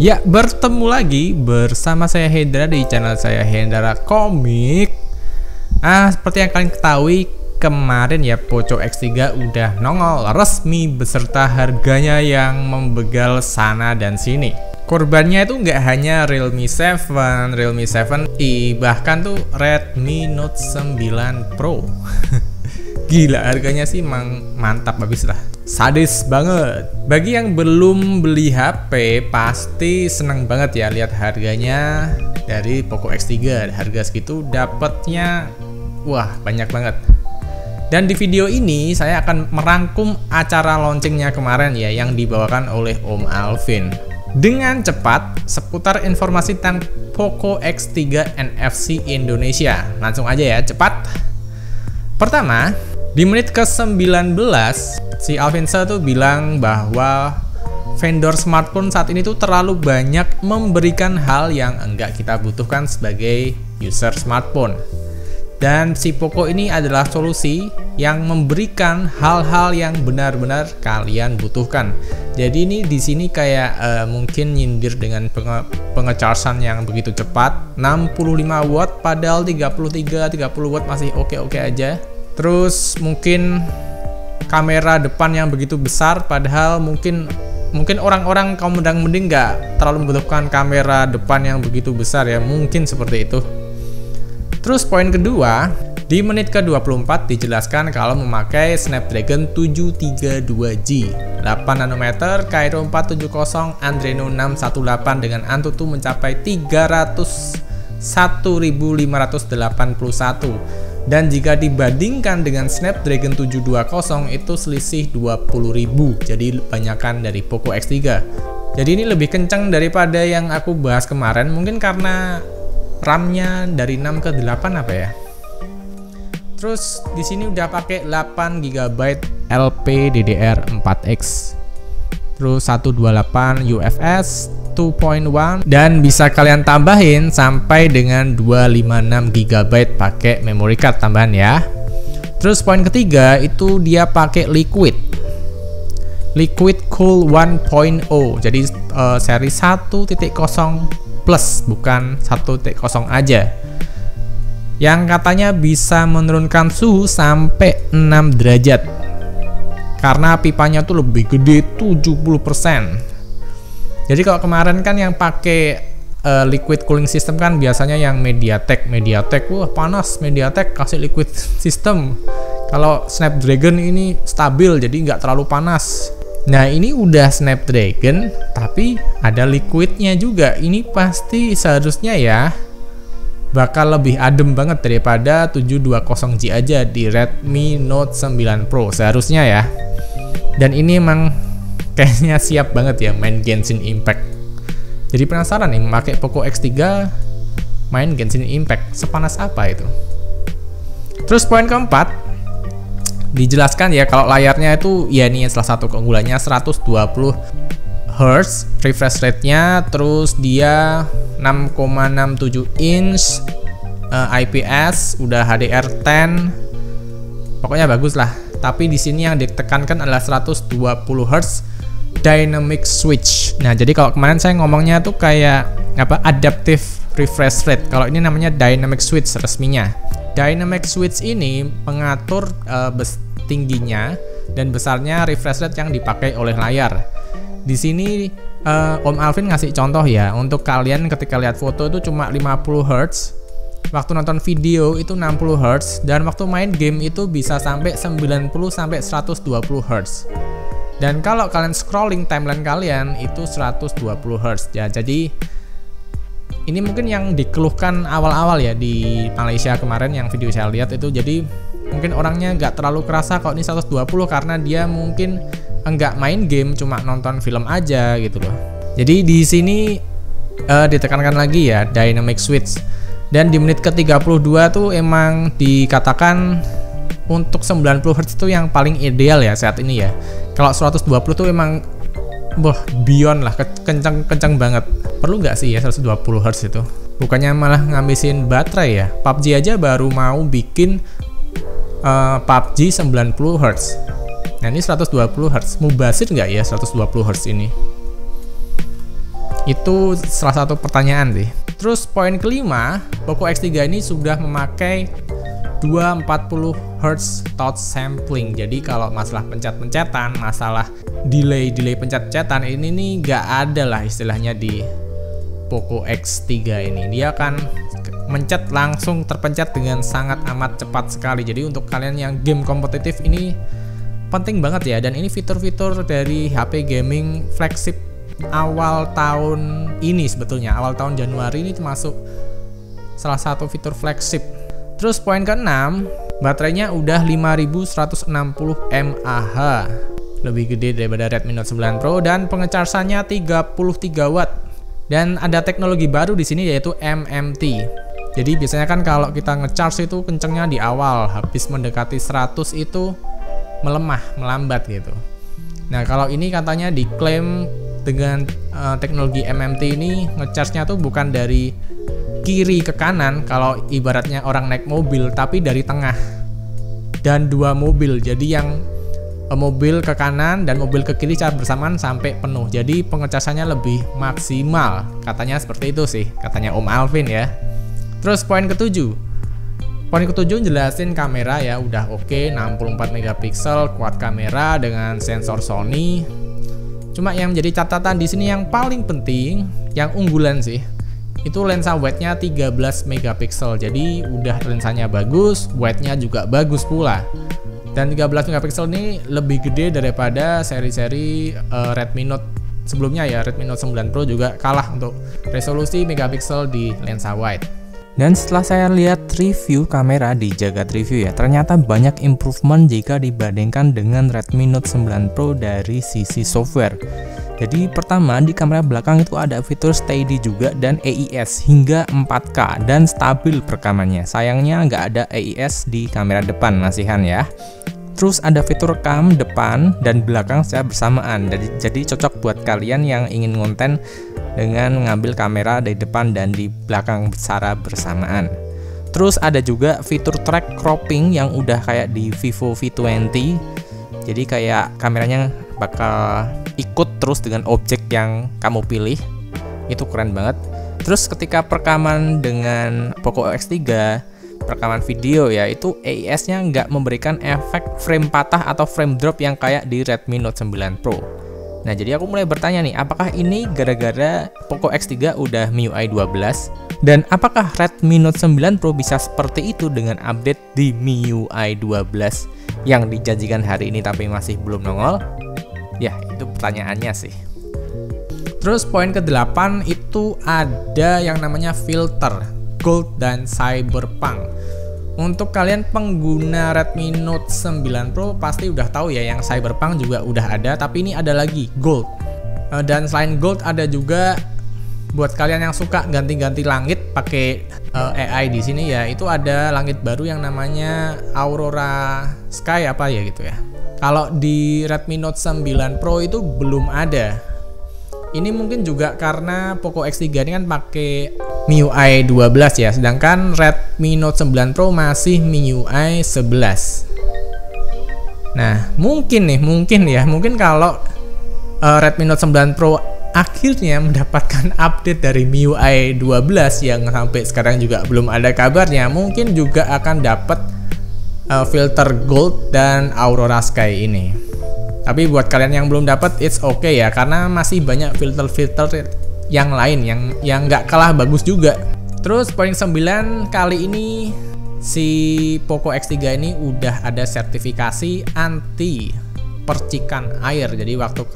Ya, bertemu lagi bersama saya Hendra di channel saya Hendra Komik. Seperti yang kalian ketahui, kemarin ya Poco X3 udah nongol resmi beserta harganya yang membegal sana dan sini. Korbannya itu nggak hanya Realme 7, Realme 7i, bahkan tuh Redmi Note 9 Pro. Gila, harganya sih emang mantap habis lah. Sadis banget. Bagi yang belum beli HP pasti seneng banget ya lihat harganya dari Poco X3. Harga segitu dapatnya wah banyak banget. Dan di video ini saya akan merangkum acara launchingnya kemarin ya yang dibawakan oleh Om Alvin dengan cepat seputar informasi tentang Poco X3 NFC Indonesia. Langsung aja ya, cepat. Pertama, di menit ke-19 si Alvin tuh bilang bahwa vendor smartphone saat ini tuh terlalu banyak memberikan hal yang enggak kita butuhkan sebagai user smartphone. Dan si Poco ini adalah solusi yang memberikan hal-hal yang benar-benar kalian butuhkan. Jadi ini di sini kayak mungkin nyindir dengan pengechargean yang begitu cepat, 65 watt padahal 30 watt masih oke-oke aja. Terus mungkin kamera depan yang begitu besar padahal mungkin orang-orang kaum mending nggak terlalu membutuhkan kamera depan yang begitu besar ya, mungkin seperti itu. Terus poin kedua, di menit ke-24 dijelaskan kalau memakai Snapdragon 732G 8 nanometer Kryo 470 Adreno 618 dengan Antutu mencapai 301.581. Dan jika dibandingkan dengan Snapdragon 720 itu selisih 20.000, jadi banyakan dari Poco X3. Jadi ini lebih kencang daripada yang aku bahas kemarin, mungkin karena RAM-nya dari 6 ke 8 apa ya. Terus di sini udah pakai 8 GB LPDDR4X. Terus 128 UFS 2.1 dan bisa kalian tambahin sampai dengan 256 GB pakai memory card tambahan ya. Terus poin ketiga itu dia pakai Liquid Cool 1.0. Jadi seri 1.0 plus bukan 1.0 aja. Yang katanya bisa menurunkan suhu sampai 6 derajat. Karena pipanya tuh lebih gede 70%. Jadi kalau kemarin kan yang pakai liquid cooling system kan biasanya yang MediaTek, wah panas MediaTek kasih liquid system. Kalau Snapdragon ini stabil jadi nggak terlalu panas. Nah ini udah Snapdragon tapi ada liquidnya juga. Ini pasti seharusnya ya bakal lebih adem banget daripada 720G aja di Redmi Note 9 Pro seharusnya ya. Dan ini emang kayaknya siap banget ya main Genshin Impact. Jadi penasaran nih pakai Poco X3 main Genshin Impact sepanas apa itu. Terus poin keempat dijelaskan ya kalau layarnya itu ya ini salah satu keunggulannya 120 Hz refresh rate-nya, terus dia 6,67 inch IPS, udah HDR10. Pokoknya bagus lah. Tapi di sini yang ditekankan adalah 120 Hz dynamic switch. Nah, jadi kalau kemarin saya ngomongnya tuh kayak apa? Adaptive refresh rate. Kalau ini namanya dynamic switch resminya. Dynamic switch ini mengatur tingginya dan besarnya refresh rate yang dipakai oleh layar. Di sini Om Alvin ngasih contoh ya, untuk kalian ketika lihat foto itu cuma 50 Hz, waktu nonton video itu 60 Hz, dan waktu main game itu bisa sampai 90 sampai 120 Hz. Dan kalau kalian scrolling timeline kalian itu 120 Hz ya. Jadi ini mungkin yang dikeluhkan awal-awal ya di Malaysia kemarin yang video saya lihat itu. Jadi mungkin orangnya nggak terlalu kerasa kalau ini 120 karena dia mungkin enggak main game, cuma nonton film aja gitu loh. Jadi di sini ditekankan lagi ya dynamic switch. Dan di menit ke-32 tuh emang dikatakan untuk 90 Hz itu yang paling ideal ya saat ini ya. Kalau 120 tuh emang beyond lah, kencang banget. Perlu nggak sih ya 120 Hz itu? Bukannya malah ngabisin baterai ya. PUBG aja baru mau bikin PUBG 90 Hz. Nah ini 120 Hz. Mubazir nggak ya 120 Hz ini? Itu salah satu pertanyaan sih. Terus poin kelima, Poco X3 ini sudah memakai 240 Hz touch sampling. Jadi kalau masalah pencet-pencetan, masalah delay pencet-pencetan ini nih nggak ada lah istilahnya di Poco X3 ini. Dia akan mencet langsung terpencet dengan sangat amat cepat sekali. Jadi untuk kalian yang game kompetitif ini penting banget ya. Dan ini fitur-fitur dari HP gaming flagship awal tahun ini sebetulnya. Awal tahun Januari ini termasuk salah satu fitur flagship. Terus poin ke-6, baterainya udah 5160 mAh. Lebih gede daripada Redmi Note 9 Pro dan pengecharsannya 33 watt. Dan ada teknologi baru di sini yaitu MMT. Jadi biasanya kan kalau kita ngecharge itu kencengnya di awal, habis mendekati 100 itu melambat gitu. Nah, kalau ini katanya diklaim dengan teknologi MMT ini ngecharge-nya tuh bukan dari kiri ke kanan kalau ibaratnya orang naik mobil, tapi dari tengah dan dua mobil. Jadi yang mobil ke kanan dan mobil ke kiri charge bersamaan sampai penuh. Jadi pengecharsannya lebih maksimal. Katanya seperti itu sih, katanya Om Alvin ya. Terus poin ketujuh. Poin ketujuh jelasin kamera ya, udah oke, 64 megapiksel, quad kamera dengan sensor Sony. Cuma yang menjadi catatan di sini yang paling penting, yang unggulan sih, itu lensa wide-nya 13 megapiksel. Jadi udah lensanya bagus, wide-nya juga bagus pula. Dan 13 megapiksel ini lebih gede daripada seri-seri Redmi Note sebelumnya ya. Redmi Note 9 Pro juga kalah untuk resolusi megapiksel di lensa wide. Dan setelah saya lihat review kamera di Jagat Review ya, ternyata banyak improvement jika dibandingkan dengan Redmi Note 9 Pro dari sisi software. Jadi pertama, di kamera belakang itu ada fitur steady juga dan AIS hingga 4K dan stabil perekamannya. Sayangnya nggak ada AIS di kamera depan masihan ya. Terus ada fitur cam depan dan belakang secara bersamaan. Jadi cocok buat kalian yang ingin konten dengan mengambil kamera dari depan dan di belakang secara bersamaan. Terus ada juga fitur track cropping yang udah kayak di Vivo V20. Jadi kayak kameranya bakal ikut terus dengan objek yang kamu pilih. Itu keren banget. Terus ketika perekaman dengan Poco X3, perekaman video ya, itu AIS-nya nggak memberikan efek frame patah atau frame drop yang kayak di Redmi Note 9 Pro. Nah, jadi aku mulai bertanya nih, apakah ini gara-gara Poco X3 udah MIUI 12? Dan apakah Redmi Note 9 Pro bisa seperti itu dengan update di MIUI 12 yang dijanjikan hari ini tapi masih belum nongol? Ya, itu pertanyaannya sih. Terus poin ke-8 itu ada yang namanya filter Gold dan Cyberpunk. Untuk kalian pengguna Redmi Note 9 Pro pasti udah tahu ya, yang Cyberpunk juga udah ada, tapi ini ada lagi Gold. Dan selain Gold ada juga buat kalian yang suka ganti-ganti langit pakai AI di sini ya, itu ada langit baru yang namanya Aurora Sky apa ya gitu ya. Kalau di Redmi Note 9 Pro itu belum ada. Ini mungkin juga karena Poco X3 ini kan pakai MIUI 12 ya, sedangkan Redmi Note 9 Pro masih MIUI 11. Nah, mungkin kalau Redmi Note 9 Pro akhirnya mendapatkan update dari MIUI 12 yang sampai sekarang juga belum ada kabarnya, mungkin juga akan dapat filter Gold dan Aurora Sky ini. Tapi buat kalian yang belum dapat, it's okay ya, karena masih banyak filter-filter yang lain yang nggak kalah bagus juga. Terus poin 9, kali ini si Poco X3 ini udah ada sertifikasi anti percikan air. Jadi waktu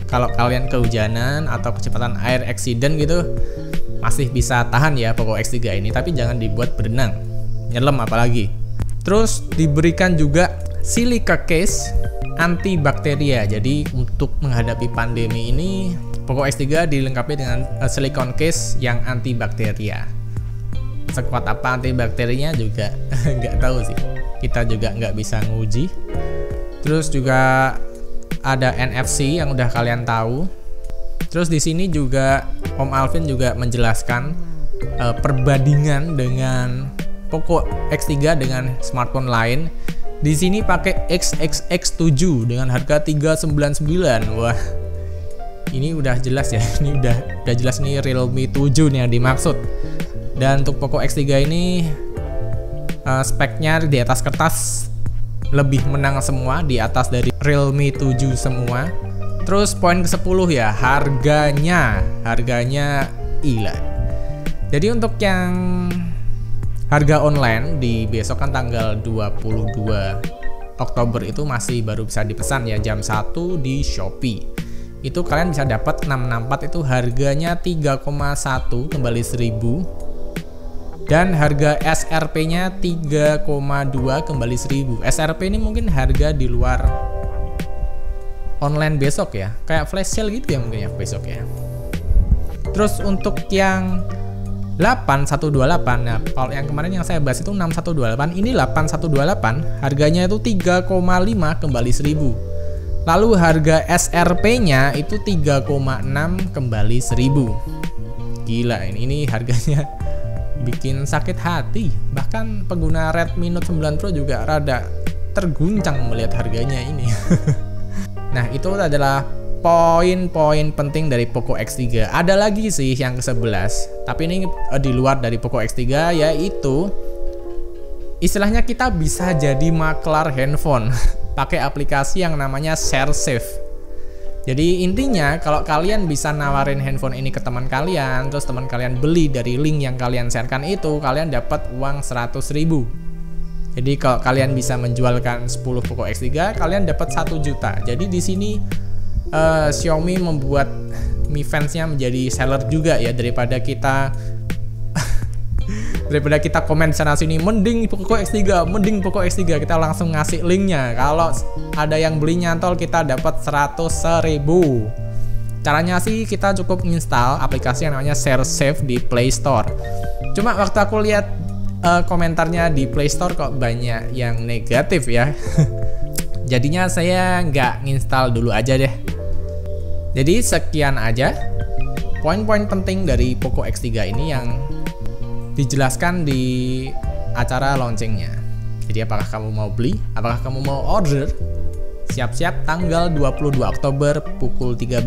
kalau kalian kehujanan atau kecepatan air accident gitu, masih bisa tahan ya Poco X3 ini, tapi jangan dibuat berenang, nyelam apalagi. Terus diberikan juga silica case antibakteria. Jadi untuk menghadapi pandemi ini, Poco X3 dilengkapi dengan silicone case yang antibakteria. Sekuat apa antibakterinya juga nggak tahu sih. Kita juga nggak bisa nguji. Terus juga ada NFC yang udah kalian tahu. Terus di sini juga Om Alvin juga menjelaskan perbandingan dengan Poco X3 dengan smartphone lain. Di sini pakai XXX7 dengan harga 399. Wah, ini udah jelas ya, ini udah jelas nih Realme 7 nih yang dimaksud. Dan untuk Poco X3 ini speknya di atas kertas lebih menang semua, di atas dari Realme 7 semua. Terus poin ke-10 ya, harganya gila. Jadi untuk yang harga online di besok kan tanggal 22 Oktober itu masih baru bisa dipesan ya, jam 1 di Shopee. Itu kalian bisa dapat 664 itu harganya 3,1 kembali 1000. Dan harga SRP-nya 3,2 kembali 1000. SRP ini mungkin harga di luar online besok ya. Kayak flash sale gitu ya mungkin ya besok ya. Terus untuk yang 8128, nah kalau yang kemarin yang saya bahas itu 6128, ini 8128 harganya itu 3,5 kembali 1000. Lalu harga SRP-nya itu 3,6 kembali 1000. Gila ini harganya bikin sakit hati. Bahkan pengguna Redmi Note 9 Pro juga rada terguncang melihat harganya ini. Nah, itu adalah poin-poin penting dari Poco X3. Ada lagi sih yang ke-11, tapi ini di luar dari Poco X3, yaitu istilahnya kita bisa jadi maklar handphone pakai aplikasi yang namanya ShareSafe. Jadi intinya kalau kalian bisa nawarin handphone ini ke teman kalian, terus teman kalian beli dari link yang kalian sharekan itu, kalian dapat uang 100.000. Jadi kalau kalian bisa menjualkan 10 Poco X3, kalian dapat 1 juta. Jadi di sini Xiaomi membuat Mi Fans-nya menjadi seller juga ya, daripada kita komen sana sini mending Poco X3, kita langsung ngasih linknya. Kalau ada yang beli nyantol kita dapat 100.000. Caranya sih kita cukup install aplikasi yang namanya ShareSafe di Play Store. Cuma waktu aku lihat komentarnya di Play Store kok banyak yang negatif ya. Jadinya saya nggak nginstal dulu aja deh. Jadi sekian aja poin-poin penting dari Poco X3 ini yang dijelaskan di acara launchingnya. Jadi apakah kamu mau beli? Apakah kamu mau order? Siap-siap tanggal 22 Oktober pukul 13.